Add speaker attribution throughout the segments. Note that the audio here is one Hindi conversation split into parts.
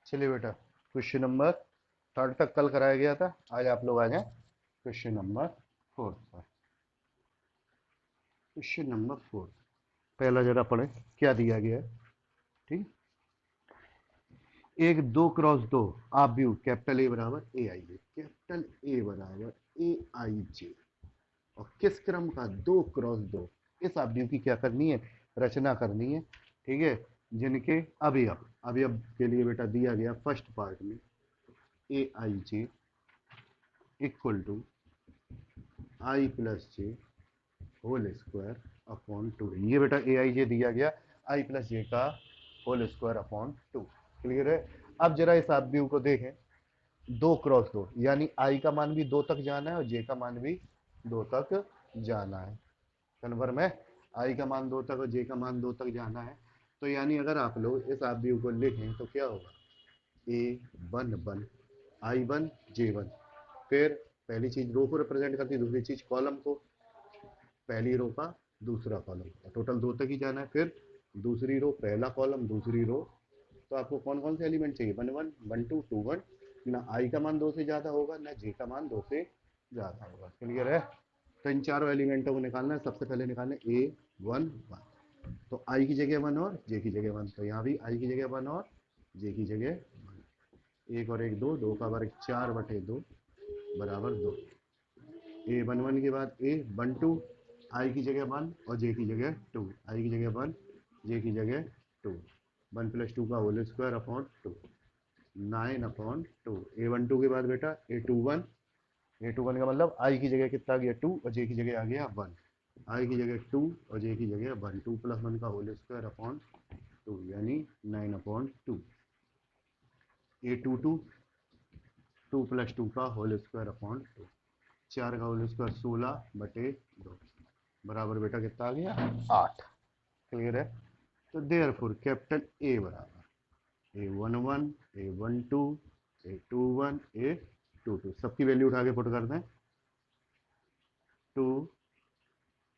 Speaker 1: चलिए बेटा, क्वेश्चन नंबर थर्ड तक कल कराया गया था, आज आप लोग आ जाएं क्वेश्चन नंबर फोर्थ पर। क्वेश्चन नंबर फोर्थ, पहला जरा पढ़े क्या दिया गया है। ठीक, एक दो क्रॉस दो आप व्यू कैपिटल ए बराबर ए आई जे, कैपिटल ए बराबर ए आई जे, और किस क्रम का दो क्रॉस दो, इस अवयव की क्या करनी है, रचना करनी है। ठीक है, जिनके अवयव अवयव के लिए बेटा दिया गया फर्स्ट पार्ट में a i j equal to i plus j whole square upon two. ये बेटा ए आई जे दिया गया आई प्लस जे का whole square upon two. Clear है। अब जरा इस अवयव को देखें, दो क्रॉस दो, यानी आई का मान भी दो तक जाना है और जे का मान भी दो तक जाना है। कन्फर्म है, आई का मान दो तक और जे का मान दो तक जाना है। तो यानी अगर आप लोग इस अवयव को लिखें तो क्या होगा, a one one i one j one. फिर पहली चीज रो को रिप्रेजेंट करती है, दूसरी चीज कॉलम को, पहली रो का दूसरा कॉलम, टोटल दो तक ही जाना है। फिर दूसरी रो पहला कॉलम दूसरी रो, तो आपको कौन कौन से एलिमेंट चाहिए, one one one two two one. ना आई का मान दो से ज्यादा होगा ना जे का मान दो से ज्यादा होगा। क्लियर है। तो इन चारों एलिमेंटों को निकालना है। सबसे पहले निकालना है ए वन वन, तो आई की जगह वन और जे की जगह वन, तो यहाँ भी आई की जगह वन और जे की जगह वन। एक और एक दो, दो का वर्ग चार बटे दो बराबर दो। ए वन वन के बाद ए वन टू, आई की जगह वन और जे की जगह टू, आई की जगह वन जे की जगह टू, वन प्लस टू का whole square upon two, nine upon two. A one two के बाद बेटा a two one, a two one का मतलब आई की जगह कितना आ गया टू और जे की जगह आ गया वन, आई की जगह टू और जे की जगह वन, टू प्लस वन का होल स्क्वायर अपॉन टू, यानी nine upon two. A two two, two plus two का होल स्क्वायर अपॉन टू, चार का होल स्क्वायर सोलह बटे दो बराबर बेटा कितना आ गया, आठ। क्लियर है। तो देयर फोर कैपिटल ए बराबर a one one a one two a two one a two two, सबकी वैल्यू उठा के पुट कर दें। Two,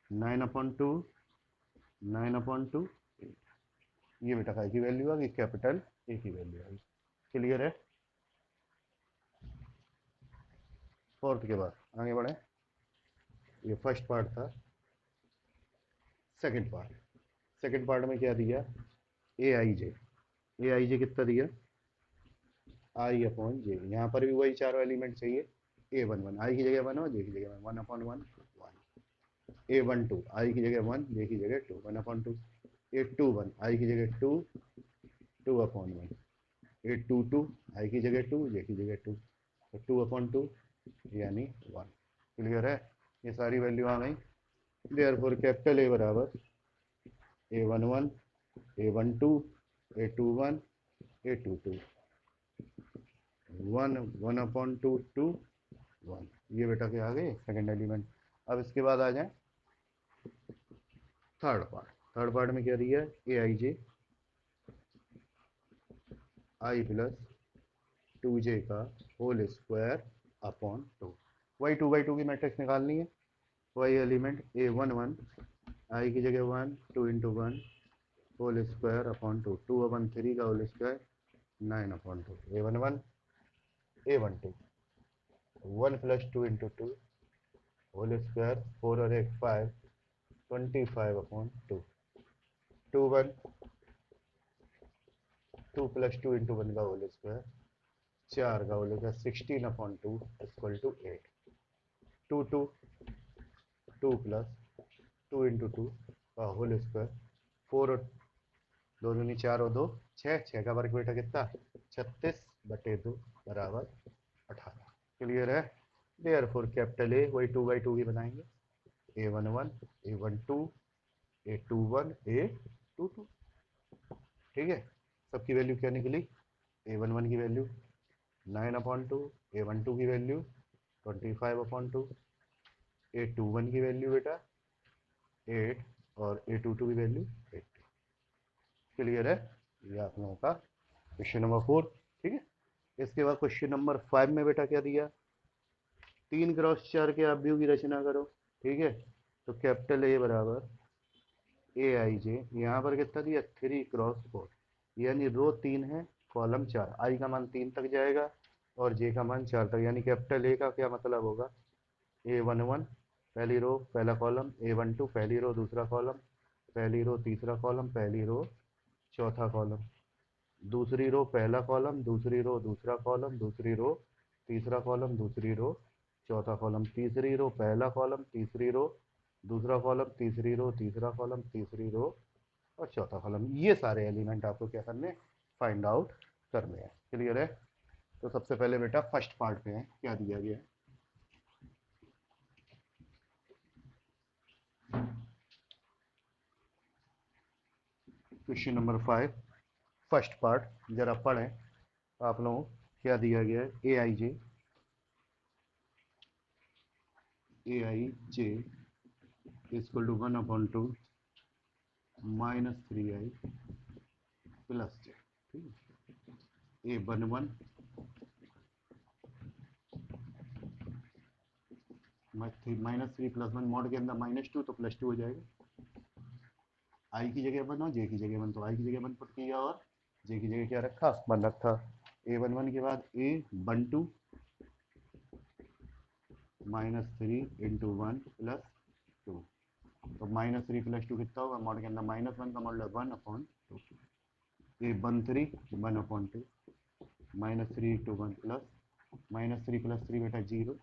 Speaker 1: nine upon two, nine upon two, ये बेटा का की वैल्यू आ गई, कैपिटल ए की वैल्यू आ गई। क्लियर है। फोर्थ के बाद आगे बढ़े, ये फर्स्ट पार्ट था। सेकंड पार्ट, सेकंड पार्ट में क्या दिया, ए आई जे, ए आई जे कितना दिया, आई अपॉन जे, यहाँ पर भी वही चारों एलिमेंट चाहिए। ए वन वन आई की जगह वन और जे की जगह one, one upon one one. A one two i की जगह वन जे की जगह two, one upon two. A two one i की जगह two, two upon one. A two two i की जगह टू जे की जगह टू, तो टू अपॉन टू यानी वन। क्लियर है। ये सारी वैल्यू आ गई। देयरफॉर कैपिटल ए बराबर a one one a one two a two one a two two, one one upon two two one. ये बेटा क्या आ गए सेकंड एलिमेंट। अब इसके बाद आ जाए थर्ड पार्ट। थर्ड पार्ट में क्या दिया है, ए i J I plus two j का होल स्क्वायर अपॉन टू। वही टू बाई टू की मैट्रिक्स निकालनी है। वही element a one one i की जगह one two into one whole square upon two, two upon three का whole square nine upon two. A one one a one two, one plus two into two whole square, four और एक five, twenty five upon two. Two one, two plus two into one का होल स्क्वायर, चार का whole square, sixteen upon two equal to eight. Two two, two plus two into two का होल स्क्वायर, फोर और दो दूनी चार और दो छः, छः का वर्ग बेटा कितना, छत्तीस बटे दो बराबर अठारह। क्लियर है। देयर फोर कैपिटल ए, वही टू बाई टू की बनाएंगे, a one one a one two a two one a two two. ठीक है, सबकी वैल्यू क्या निकली, ए वन वन की value nine upon two, a one two की value twenty five upon two, a two one की वैल्यू बेटा एट और ए टू टू की वैल्यू एट। क्लियर है। ये आप लोगों का क्वेश्चन नंबर फोर। ठीक है, इसके बाद क्वेश्चन नंबर फाइव में बेटा क्या दिया, तीन क्रॉस चार के अवयव की रचना करो। ठीक है, तो कैपिटल ए बराबर ए आई जे, यहाँ पर कितना दिया थ्री क्रॉस फोर, यानी रो तीन है कॉलम 4, आई का मान 3 तक जाएगा और जे का मान 4 तक, यानी कैपिटल ए का क्या मतलब होगा, A11 पहली रो पहला कॉलम, A12 पहली रो दूसरा कॉलम, पहली रो तीसरा कॉलम, पहली रो चौथा कॉलम, दूसरी रो पहला कॉलम, दूसरी रो दूसरा कॉलम, दूसरी रो तीसरा कॉलम, दूसरी रो चौथा कॉलम, तीसरी रो पहला कॉलम, तीसरी रो दूसरा कॉलम, तीसरी रो तीसरा कॉलम, तीसरी रो और चौथा कॉलम। ये सारे एलिमेंट आपको क्या करने, फाइंड आउट करने हैं। क्लियर है? तो सबसे पहले बेटा फर्स्ट पार्ट पे है, क्या दिया गया है, क्वेश्चन नंबर 5 फर्स्ट पार्ट जरा पढ़ें आप लोगों, क्या दिया गया है, ए i j equal to 1/2 -3i plus जे, ठीक है, A11 -3 + 1 मॉड के अंदर -2 तो +2 हो जाएगा, आई की जगह 1 और जे की जगह 1, तो आई की जगह 1 पुट किया और जे की जगह क्या रखा, 1 रखा। A11 के बाद A12 -3 × 1 + 2, तो -3 + 2 कितना होगा, मॉड के अंदर -1 का मॉडल 1/2, A13 1/2 -3 × 1 प्लस -3 + 3 बेटा 0,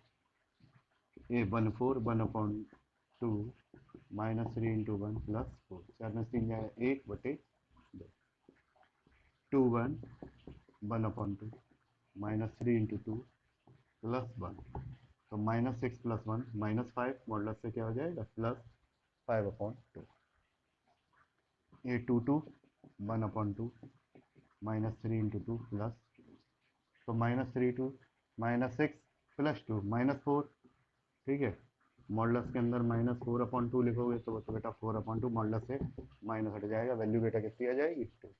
Speaker 1: A14 1/2 -3 × 1 + 4, 4 में 3 जाएगा 1/2, 21 1/2 -3 × 2 + 1, तो -6 + 1 -5, मॉडल से क्या हो जाएगा, +5/2, A22 1/2 -3 × 2 प्लस, तो -3 2 -6 + 2 -4, ठीक है, मॉडलस के अंदर -4/2 लिखोगे तो बेटा 4/2 मॉडलस से माइनस हट जाएगा, वैल्यू बेटा कितनी आ जाएगी, 2।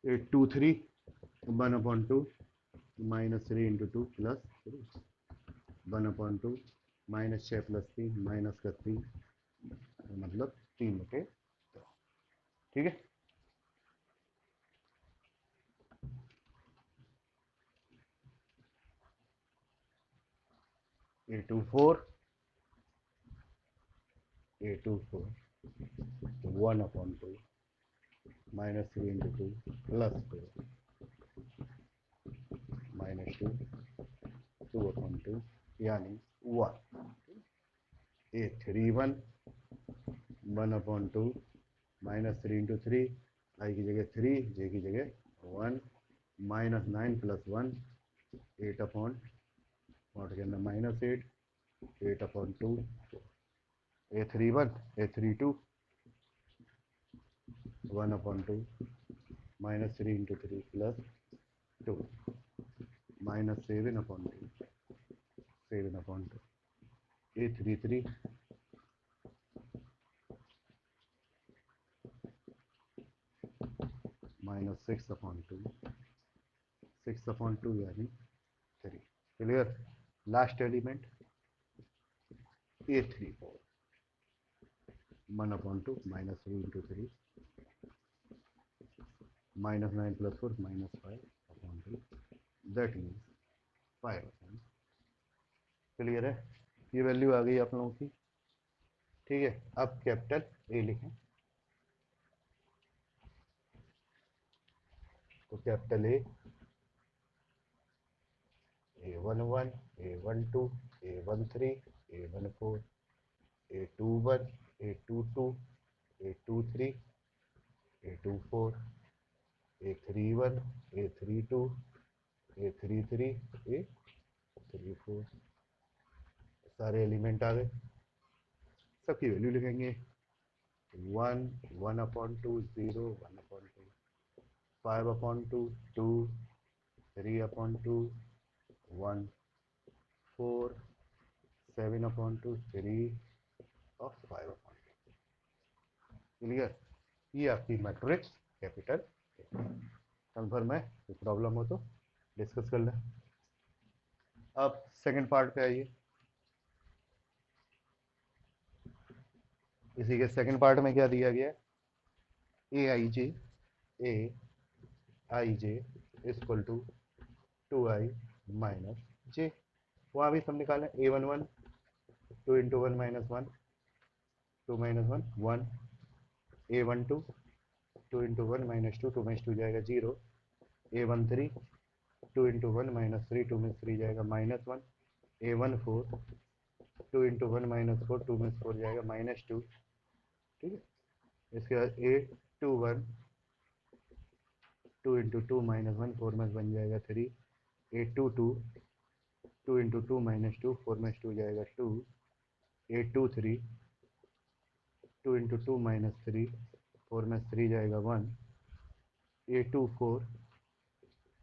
Speaker 1: 823 1/2 -3 × 2 + 3 1/2 -6 + 3 -3, मतलब 3/2, ठीक है। A24 1/2 -3 × 2 + 2 -2 2/2 यानी 1, A31 1/2 -3 × 3, आई की जगह 3 जे की जगह 1 -9 + 1 8/, नॉट के अंदर -8 8/2, A31 A32 1/2 -3 × 3 + 2 -7/2 7/2, A33 -6/2 6/2 यानी 3। Clear? Last element A34 1/2 -3 × 3 -9 + 4 -5/2, that means 5। Clear है? ये वैल्यू आ गई आप लोगों की, ठीक है। अब कैपिटल ए लिखें, तो capital A11 A12 A13 A14 A21 A22 A23 A24 A31 A32 A33 A34, सारे एलिमेंट आ गए, सबकी वैल्यू लिखेंगे, 1 1/2 0 1/2 5/2 2 3/2 1 4 7/2 3 और 5/2। क्लियर? ये आपकी मैट्रिक्स कैपिटल। कंफर्म है? कोई प्रॉब्लम हो तो डिस्कस कर लें। अब सेकंड पार्ट पे आइए, इसी के सेकंड पार्ट में क्या दिया गया है, ए i J I j equal to 2i minus जे। वहाँ भी सब निकालें, a11 2 into 1 minus 1 2 minus 1 1 a12 2 into 1 minus 2 2 minus 2 जाएगा 0 a13 2 इंटू 1 माइनस 3 2 में 3 जाएगा माइनस 1 a14 2 इंटू 1 माइनस 4 2 में 4 जाएगा माइनस 2। ठीक है, इसके बाद a21 2 इंटू 2 माइनस 1 4 में बन जाएगा 3 a22 2 इंटू 2 माइनस 2 4 में 2 जाएगा 2 a23 2 इंटू 2 माइनस 3 4 में 3 जाएगा 1 a24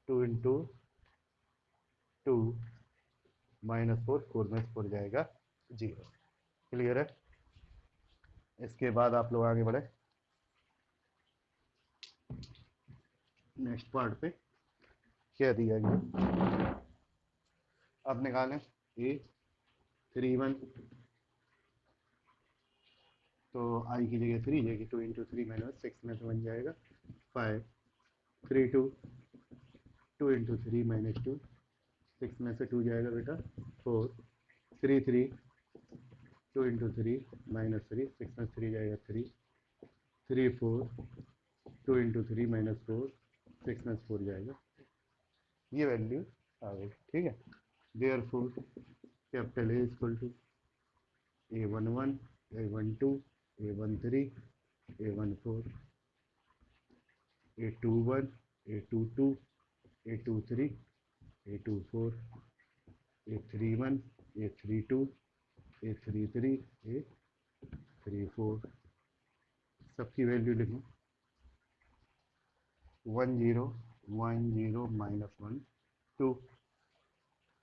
Speaker 1: 2 इंटू 2 माइनस 4 4 में 4 जाएगा 0। क्लियर है। इसके बाद आप लोग आगे बढ़े नेक्स्ट पार्ट पे। क्या दिया गया, अब निकालें a31 तो आई की जगह 3 जाएगी 2 इंटू 3 माइनस 6 में से बन जाएगा 5 32 2 इंटू 3 माइनस 2 6 में से 2 जाएगा बेटा 4 33 2 इंटू 3 माइनस 3 6 में 3 जाएगा 3 34 2 इंटू 3 माइनस 4 6 में 4 जाएगा। ये वैल्यू आ गई। ठीक है, therefore capital A equal to a11 a12 a13 a14 a21 a22 a23 a24 a31 a32 a33 a34 सबकी वैल्यू लिखें 1 0 1 0 माइनस 1 2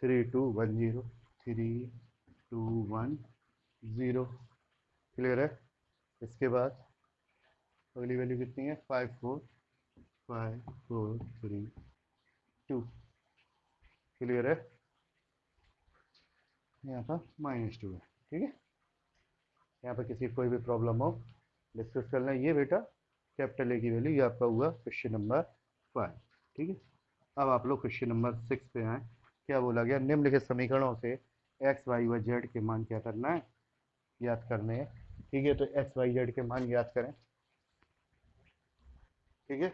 Speaker 1: 3 2 1 0 3 2 1 0। क्लियर है। इसके बाद अगली वैल्यू कितनी है 5 4 5 4 3 2। क्लियर है। यहाँ पर -2 है। ठीक है, यहाँ पर किसी कोई भी प्रॉब्लम हो डिस्कस करना। ये बेटा कैपिटल ए की वैल्यू, ये आपका हुआ क्वेश्चन नंबर 5। ठीक है, अब आप लोग क्वेश्चन नंबर 6 पे आए। क्या बोला गया, निम्नलिखित समीकरणों से एक्स वाई व जेड के मान क्या करना है, याद करने हैं। ठीक है, तो एक्स वाई जेड के मान याद करें। ठीक है,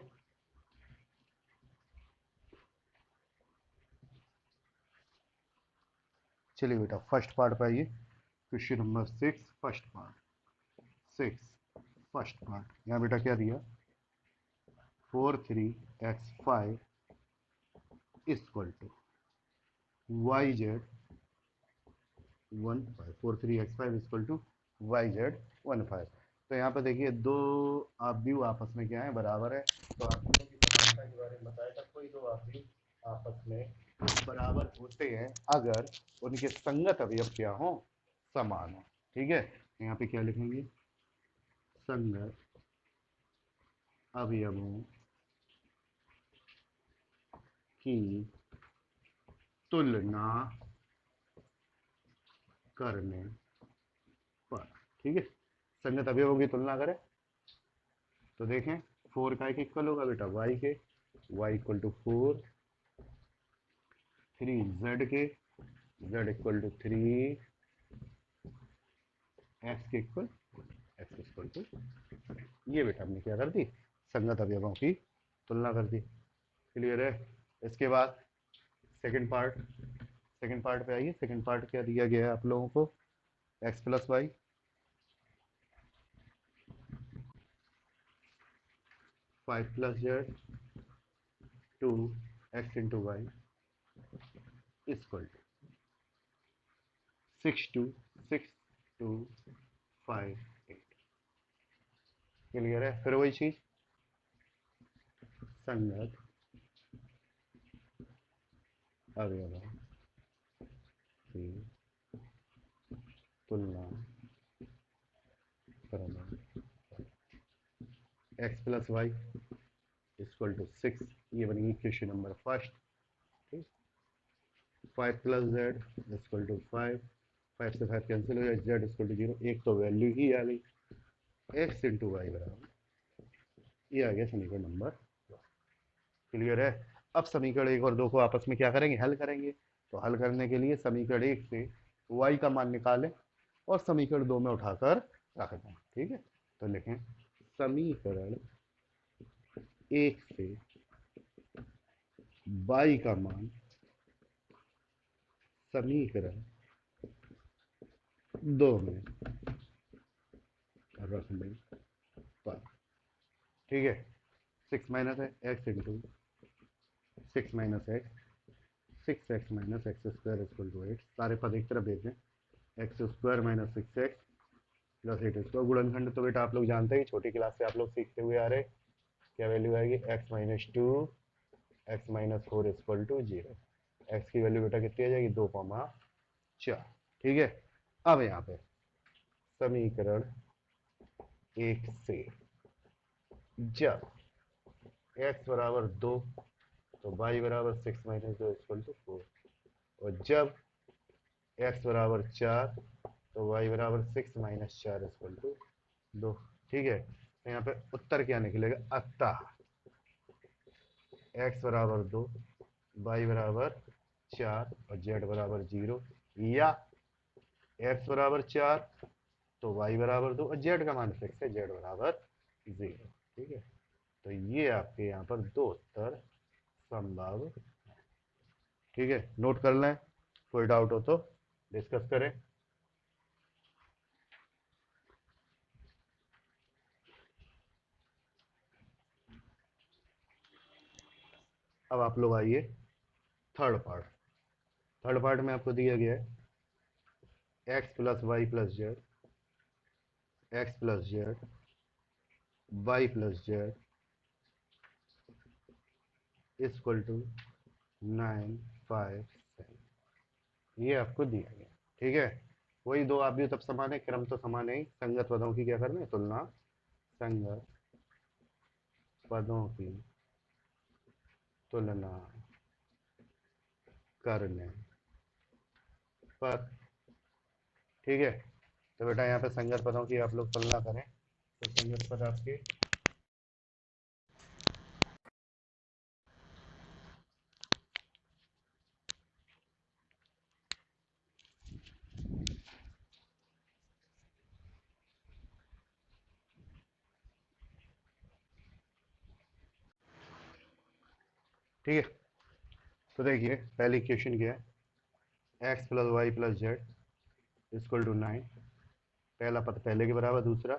Speaker 1: चलिए बेटा फर्स्ट पार्ट पे आइए। Question number 6 first part 6 first part. यहाँ बेटा क्या दिया 4 3 x 5 equal to y z 1 5 4 3 x 5 equal to y z 1 5। तो यहाँ पर देखिए दो आप व्यू आपस में क्या है बराबर है। तो आप लोगों की समानता के बारे में बताया था, कोई दो आप व्यू आपस में बराबर होते हैं अगर उनके संगत अवयव क्या हो, समान हो। ठीक है, यहाँ पे क्या लिखेंगे संगत अवयवों की तुलना करने पर। ठीक है, संगत अवयवों की तुलना करें तो देखें 4 का एक इक्वल होगा बेटा y के, y इक्वल टू 4 3 z के, z इक्वल टू 3 x के इक्वल x इक्वल टू। ये बेटा हमने क्या कर दी, संगत अवयवों की तुलना कर दी। क्लियर है। इसके बाद सेकंड पार्ट पे आइए। सेकंड पार्ट क्या दिया गया है आप लोगों को, x plus y 5 plus z 2 x into y equal to 6 2 6 2 5 8। Clear है। फिर वही चीज संगत अवयवों की तुलना करना। x plus y equal to 6, ये बनी इक्वेशन नंबर फर्स्ट। ठीक, 5 प्लस जेड इक्वल टू 5, 5 से 5 कैंसिल हो जाए, जेड इक्वल टू 0। एक तो वैल्यू ही आ गई, एक्स इंटू वाई बराबर, ये आ गया समीकरण नंबर। क्लियर है। अब समीकरण 1 और 2 को आपस में क्या करेंगे, हल करेंगे। तो हल करने के लिए समीकरण 1 से y का मान निकालें और समीकरण 2 में उठाकर रख दें। ठीक है, तो लिखें समीकरण 1 से y का मान समीकरण 2 में रखने पर, ठीक है, 6 माइनस है x into 6 minus x, 6x minus x square equal to 8, सारे पद एक तरफ भेज दें, x square minus 6x plus 8 square. गुणनखंड तो बेटा आप लोग जानते ही, छोटी क्लास से आप लोग सीखते हुए आ रहे। क्या वैल्यू आएगी, x minus 2 x minus 4 equal to 0। X की वैल्यू बेटा कितनी आ जाएगी, 2,4। ठीक है, अब यहाँ पे समीकरण 1 से जब x बराबर 2 तो y बराबर 6 माइनस 2 इक्वल टू 4, और जब x बराबर 4 तो y बराबर 6 माइनस 4 इक्वल टू 2। ठीक है, तो यहाँ पे उत्तर क्या निकलेगा, अतः x बराबर 2, y बराबर 4 और z बराबर 0, या x बराबर 4 तो y बराबर 2 और z का मान फिक्स है, z बराबर 0। ठीक है, तो ये आपके यहाँ पर दो उत्तर संभव। ठीक है, नोट कर लें, कोई डाउट हो तो डिस्कस करें। अब आप लोग आइए थर्ड पार्ट। थर्ड पार्ट में आपको दिया गया है x plus y plus z, x plus z, y plus z equal to 9, 5, 7, ये आपको दिया गया। ठीक है, वही दो आप भी तब समान है, क्रम तो समान है ही। संगत पदों की क्या करना है, तुलना। संगत पदों की तुलना करने पर। ठीक है, तो बेटा यहाँ पे संगत पदों की आप लोग तुलना करें तो संगत पद आपके ठीक है। तो देखिए पहली इक्वेशन क्या है, x plus y plus z equal to 9, पहला पद पहले के बराबर, दूसरा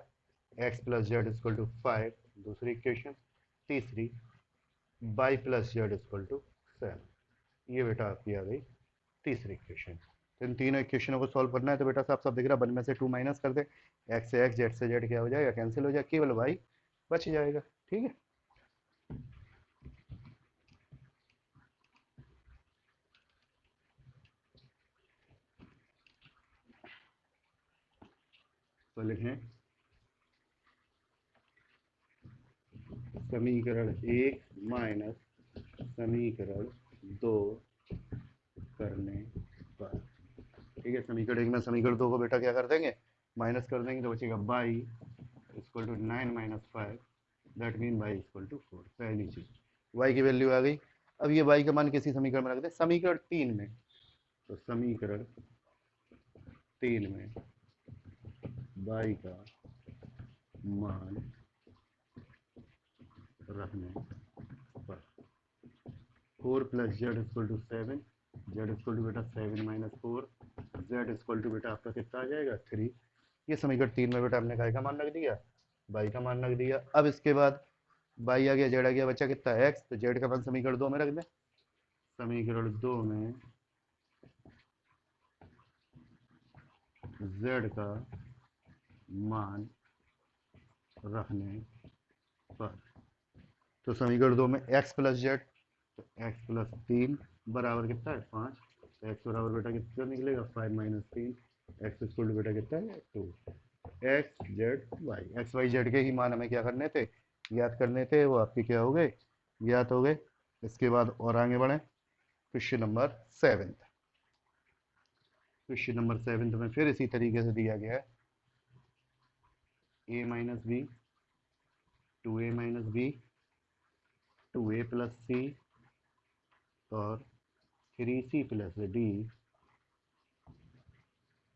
Speaker 1: x plus z equal to 5, दूसरी इक्वेशन, तीसरी y plus z equal to 7, ये बेटा आपकी आ गई तीसरी इक्वेशन। तो इन तीनों इक्वेशनों को सॉल्व करना है, तो बेटा साफ साफ दिख रहा है, वन में से 2 माइनस कर दे, एक्स से एक्स, जेड से जेड क्या हो जाएगा, कैंसिल हो जाएगा, केवल वाई बच जाएगा। ठीक है, तो लिखें समीकरण 1 माइनस समीकरण 2 करने पर। ठीक है, समीकरण 1 में समीकरण 2 को बेटा क्या कर देंगे, माइनस कर देंगे, तो बचेगा y equal to 9 - 5, that mean y equal to 4। पहली चीज y की वैल्यू आ गई। अब ये y का मान किसी समीकरण में रख दे, समीकरण 3 में, तो समीकरण 3 में y का मान रखने पर 4 plus z equal to 7, z equal to बेटा 7 माइनस 4, जेड इक्वल टू बेटा आपका कितना आ जाएगा 3। ये समीकरण 3 में बेटा हमने काय का मान रख दिया, y का मान रख दिया। अब इसके बाद y आ गया, z आ गया, बचा कितना x, तो z का मान समीकरण 2 में रख दें। समीकरण 2 में z का मान रखने पर, तो समीकरण 2 में x प्लस जेड, तो x प्लस 3 बराबर कितना है 5, तो x बराबर बेटा कितना निकलेगा 5 माइनस 3, x इक्वल टू बेटा कितना है 2। X z y, x y z के ही मान हमें क्या करने थे, याद करने थे, वो आपके क्या हो गए, ज्ञात हो गए। इसके बाद और आगे बढ़े, क्वेश्चन नंबर 7। क्वेश्चन नंबर 7 में फिर इसी तरीके से दिया गया है, a minus b, 2a minus b 2a+c और 3c+d,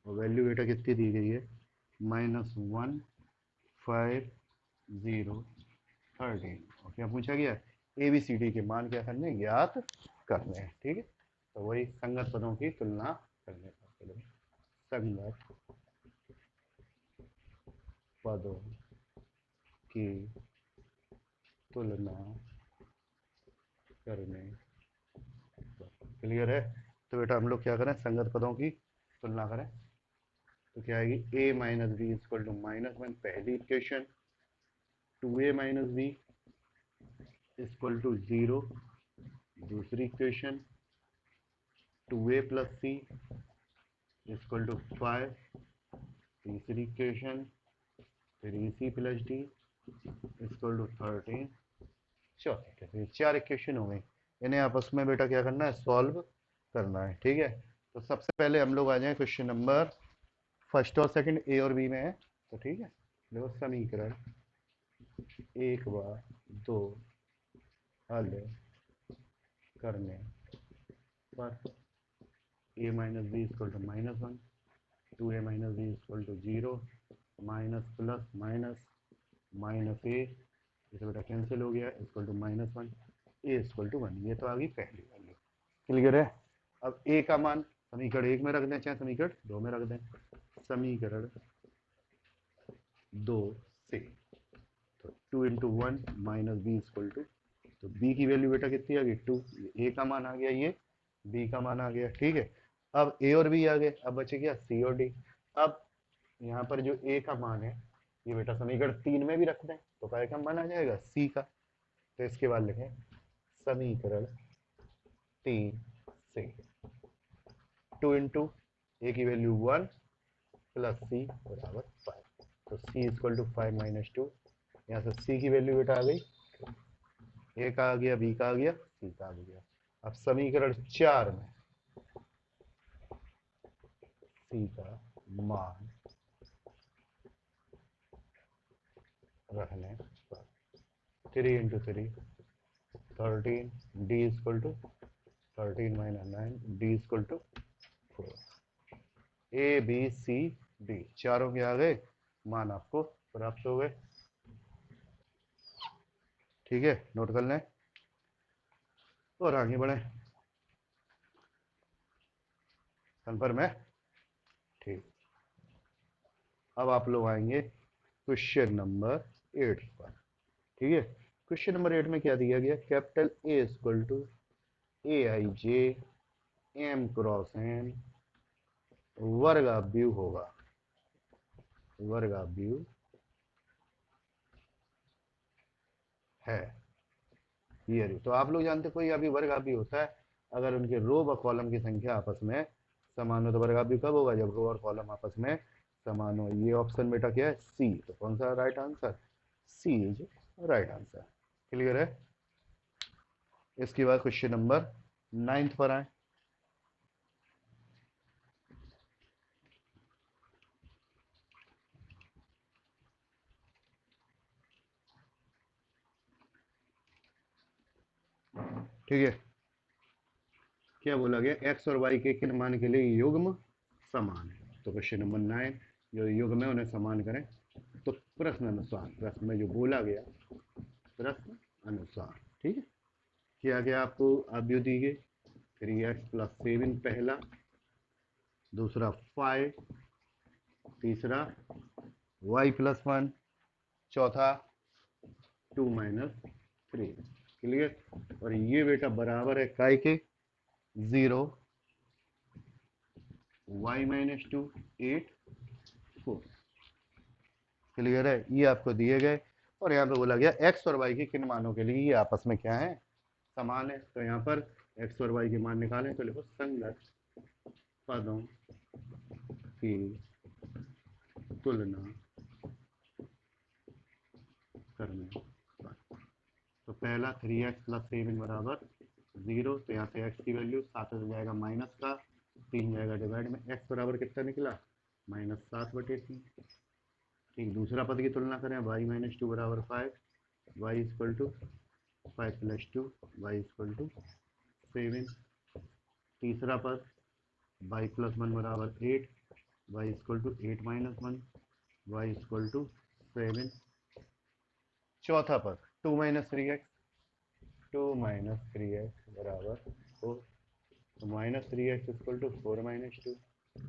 Speaker 1: और वैल्यू बेटा कितनी दी गई है, -1 5 0 13। और क्या पूछा गया, ए बी सी डी के मान क्या करने हैं, ज्ञात करने हैं। ठीक है, तो वही संगत पदों की तुलना करने का, संगत पदों की तुलना करने। क्लियर है। तो बेटा हम लोग क्या करें, संगत पदों की तुलना करें, तो क्या आएगी, a minus b equal to -1 पहली equation, 2a minus b equal to 0 दूसरी इक्वेशन, 2a+c इक्वल टू 5 तीसरी इक्वेशन, 3c+d इक्वल टू 13 चौथी इक्वेशन। चार इक्वेशन हो गई, इन्हें आपस में बेटा क्या करना है, सॉल्व करना है। ठीक है, तो सबसे पहले हम लोग आ जाए क्वेश्चन नंबर फर्स्ट और सेकंड, ए और बी में है। तो ठीक है, देखो समीकरण 1 व 2 हल करने पर a minus b equal to -1, 2a minus b equal to 0, minus plus minus minus a, इसे बेटा कैंसिल हो गया, equal to -1, a equal to 1। ये तो आ गई पहली वैल्यू। क्लियर है। अब ए का मान समीकरण 1 में रख दें चाहे समीकरण 2 में रख दें। समीकरण 2 से तो 2 into 1 minus b equal to, तो b की वैल्यू बेटा कितनी आ गई 2, a का मान आ गया, ये b का मान आ गया। ठीक है, अब a और b आ गए, अब बचे क्या c और d। अब यहाँ पर जो a का मान है, ये बेटा समीकरण 3 में भी रख दें तो क्या का मान आ जाएगा c का। तो इसके बाद लिखें समीकरण 3 से 2 इंटू a की वैल्यू 1 प्लस c बराबर 5, तो c इक्वल टू 5 माइनस 2, यहाँ से c की वैल्यू बेटा आ गई, ए का आ गया, बी का आ गया, सी का आ गया। अब समीकरण 4 में सी का मान रखने पर 3 into 3 13, d equal to 13 minus 9, d equal to 4। A b c d चारों के आ गए, मान आपको प्राप्त हो गए। ठीक है, नोट कर लें और आगे बढ़े, कन्फर्म है। ठीक, अब आप लोग आएंगे क्वेश्चन नंबर 8 पर। ठीक है, क्वेश्चन नंबर 8 में क्या दिया गया, capital A equal to a i j m cross n वर्गाव्यू होगा, वर्गाव्यू है। ये तो आप लोग जानते कोई अभी वर्गाव्यू होता है अगर उनके रो व कॉलम की संख्या आपस में समान हो। तो वर्गाव्यू कब होगा, जब रो और कॉलम आपस में समान हो। ये ऑप्शन बेटा क्या है, सी। तो कौन सा right answer, c is right answer. Clear है। इसके बाद क्वेश्चन नंबर 9 पर आए। ठीक है, क्या बोला गया, एक्स और वाई के किन मान के लिए युग्म समान है। तो क्वेश्चन नंबर 9, जो युग्म है उन्हें समान करें। तो प्रश्न अनुसार, प्रश्न में जो बोला गया प्रश्न अनुसार, ठीक है, क्या गया आपको अवयव दी गई 3x+7 पहला, दूसरा 5, तीसरा y+1, चौथा 2 माइनस 3। क्लियर। और ये बेटा बराबर है काय के 0, y-2 8 4। क्लियर है, ये आपको दिए गए और यहाँ पे बोला गया एक्स और वाई के किन मानों के लिए ये आपस में क्या है, समान है। तो यहाँ पर एक्स और वाई के मान निकालें तो लिखो संगत पदों की तुलना करने पर। तो पहला 3x+7 बराबर 0, तो यहाँ से x की वैल्यू 7 हो जाएगा माइनस का 3 जाएगा डिवाइड में, x बराबर कितना निकला -7/3। ठीक, दूसरा पद की तुलना करें y-2 बराबर 5, y इक्वल टू 5 + 2 y = 7। तीसरा पद y + 1 = 8, y = 8 - 1, y = 7। चौथा पद 2 - 3x, 2 - 3x = 4, तो -3x = 4 - 2,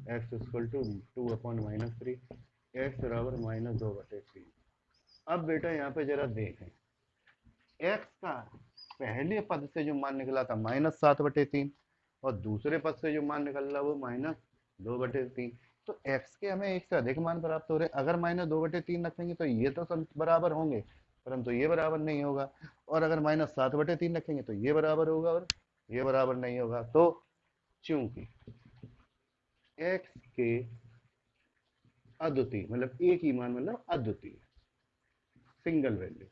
Speaker 1: x = 2/-3, x बराबर -2/3। अब बेटा यहाँ पे जरा देखें, x का पहले पद से जो मान निकला था -7/3 और दूसरे पद से जो मान निकल रहा वो -2/3, तो x के हमें एक से अधिक मान प्राप्त हो रहे हैं। अगर -2/3 रखेंगे तो ये तो बराबर होंगे, परंतु ये बराबर नहीं होगा, और अगर -7/3 रखेंगे तो ये बराबर होगा और ये बराबर नहीं होगा। तो चूंकि x के अद्वितीय मतलब एक ही मान मतलब अद्वितीय सिंगल वैल्यू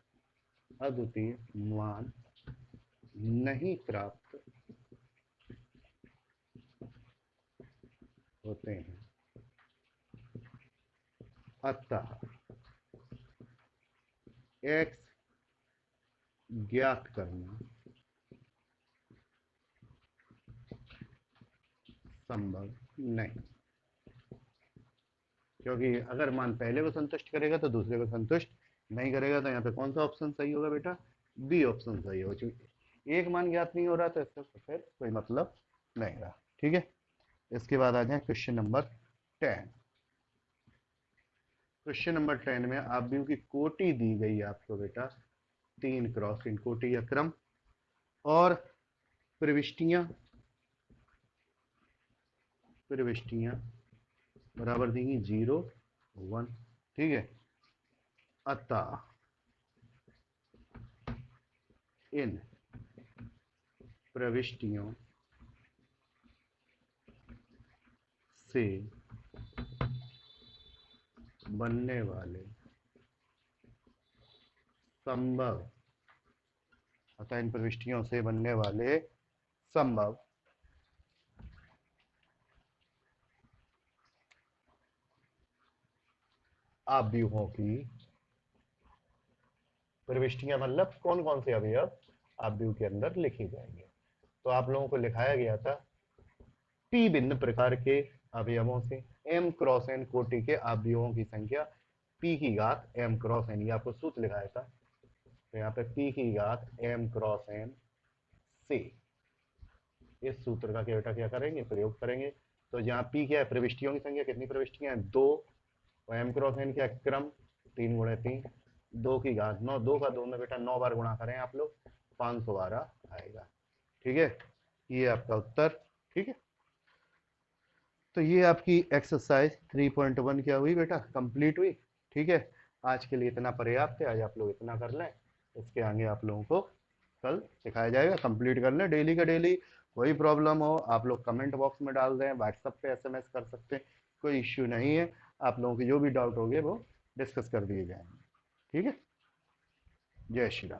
Speaker 1: अद्वितीय मान नहीं प्राप्त होते हैं, अतः x ज्ञात करना संभव नहीं, क्योंकि अगर मान पहले को संतुष्ट करेगा तो दूसरे को संतुष्ट नहीं करेगा। तो यहाँ पे कौन सा ऑप्शन सही होगा बेटा? बी ऑप्शन सही होगा, क्योंकि एक मान ज्ञात नहीं हो रहा तो इसका फिर कोई मतलब नहीं रहा। ठीक है, इसके बाद आ जाए क्वेश्चन नंबर 10। क्वेश्चन नंबर 10 में आव्यूह की कोटि दी गई आपको बेटा 3 क्रॉस 3 कोटि या क्रम, और प्रविष्टियां बराबर देंगी 0 1। ठीक है, अतः इन प्रविष्टियों से बनने वाले संभव अतः इन प्रविष्टियों से बनने वाले संभव आव्यूहों की प्रविष्टियां मतलब कौन कौन से अवयव आव्यूह के अंदर लिखी जाएंगे। तो आप लोगों को लिखाया गया था p भिन्न प्रकार के अवयवों से m क्रॉस n कोटि के अवयवों की संख्या p की घात m क्रॉस n, ये आपको सूत्र लिखाया था। तो यहाँ पे p की घात m क्रॉस n से इस सूत्र का बेटा क्या करेंगे? प्रयोग करेंगे। तो जहाँ p क्या है? प्रविष्टियों की संख्या, कितनी प्रविष्टियां हैं? 2, और m क्रॉस n क्या? क्रम 3 × 3, 2 की घात 9, 2 का 2 में बेटा 9 बार गुणा करें आप लोग, 512 आएगा। ठीक है, ये आपका उत्तर। ठीक है, तो ये आपकी एक्सरसाइज 3.1 क्या हुई बेटा? कंप्लीट हुई। ठीक है, आज के लिए इतना पर्याप्त है, आज आप लोग इतना कर लें, इसके आगे आप लोगों को कल सिखाया जाएगा। कंप्लीट कर लें डेली का डेली। कोई प्रॉब्लम हो आप लोग कमेंट बॉक्स में डाल दें, व्हाट्सएप पे SMS कर सकते हैं, कोई इश्यू नहीं है। आप लोगों के जो भी डाउट होंगे वो डिस्कस कर दिए जाएंगे। ठीक है, जय श्री राम।